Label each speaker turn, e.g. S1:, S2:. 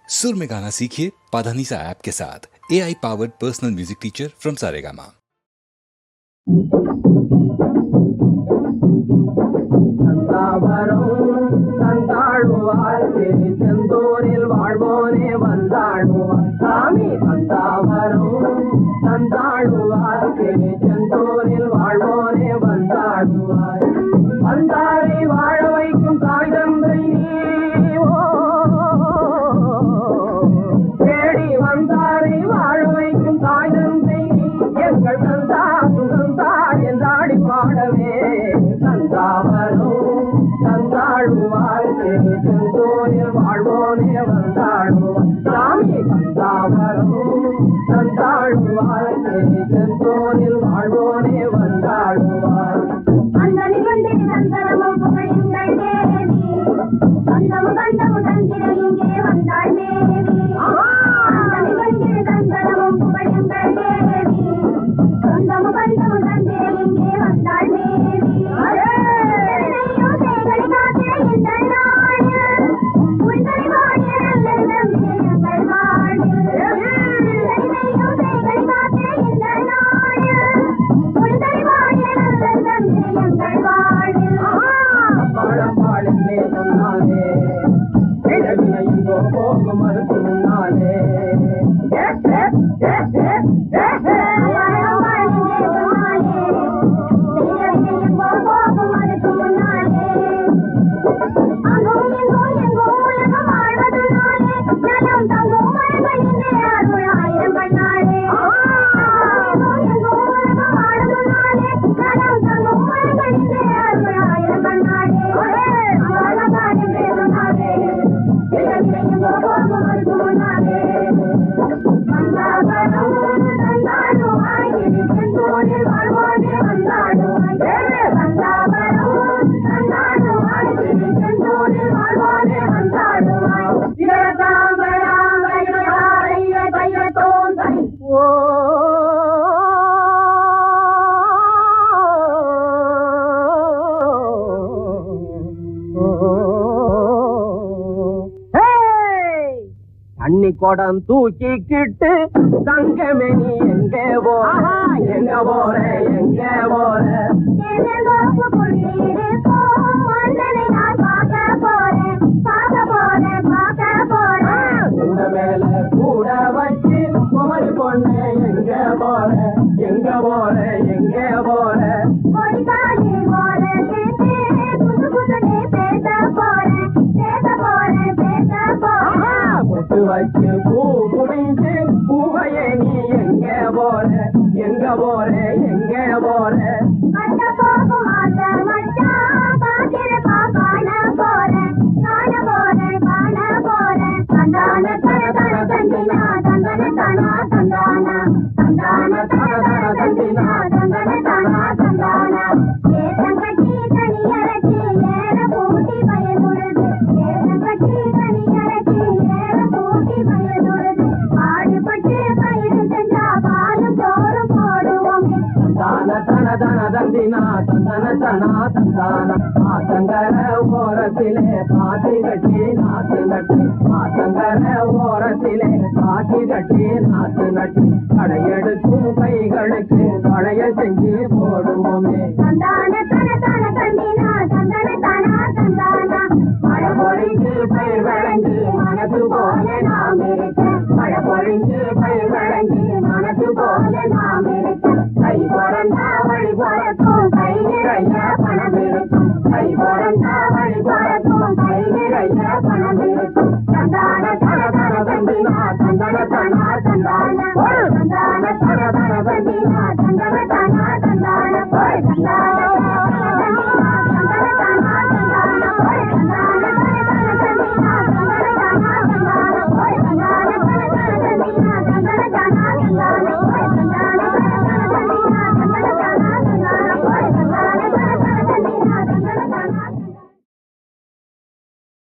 S1: सुर में गाना सीखिए पाधानीसा ऐप के साथ। AI powered personal music teacher from Saregama.
S2: செந்தூரில் வாழ்வோனே வந்தாடுவார் சாமி வந்தாடுவார் செந்தூரில் வாழ்வோனே வந்தாடுவார் வந்தாரை வாழ வைக்கும் தாய் தந்தை தேடி வந்தாரை வாழ வைக்கும் தாய் தந்தை எங்கள் தந்தா சுகந்தா என்றாடி பாடவே தந்தாவரும் தந்தாடுவார் செந்தூரில் வாழ்வோனே வந்தாடுவார் சாமி தந்தாவரும் தந்தாடுவார் செந்தூரில் வாழ்வோனே வந்தாடுவார்
S3: அந்தனி கொண்டே தந்தனமும் புகழிங்கள் தேவி சொந்தம் கண்டமும் தந்திர இங்கே வந்தாள் தேவி அந்தனி கொண்டே தந்தனமும் புகழிங்கள் தேவி சொந்தம் கண்டமும் தந்திர இங்கே வந்தாள் தேவி எத்தனையோ சேகளை காத்தே இந்த நாடு உள்தலை வாடிய நல்ல எங்கள் வாடு எத்தனையோ சேகளை காத்தே இந்த நாடு உள்தலை வாடிய நல்ல எங்கள் வாடு
S2: பாழம்பாளிலே சொன்னாலே இழவினையோ போகும் மறுத்து முன்னாலே தண்ணி குடம் தூக்கிக்கிட்டு தங்கமே நீ எங்கே போற எங்க போற எங்க போற கூட மேல கூட வச்சு குமரி பொண்ணு எங்க போற எங்க போற எங்க போற பொட்டு வச்சு பூ குடிஞ்சு பூவையே நீ எங்க போற எங்க போற எங்க போற ஆத்தங்கர ஓரத்திலே பாத்தி கட்டி நாத்து நட்டு ஆத்தங்கர ஓரத்திலே பாத்தி கட்டி நாத்து நட்டு கடையெடுக்கும் கைகளுக்கு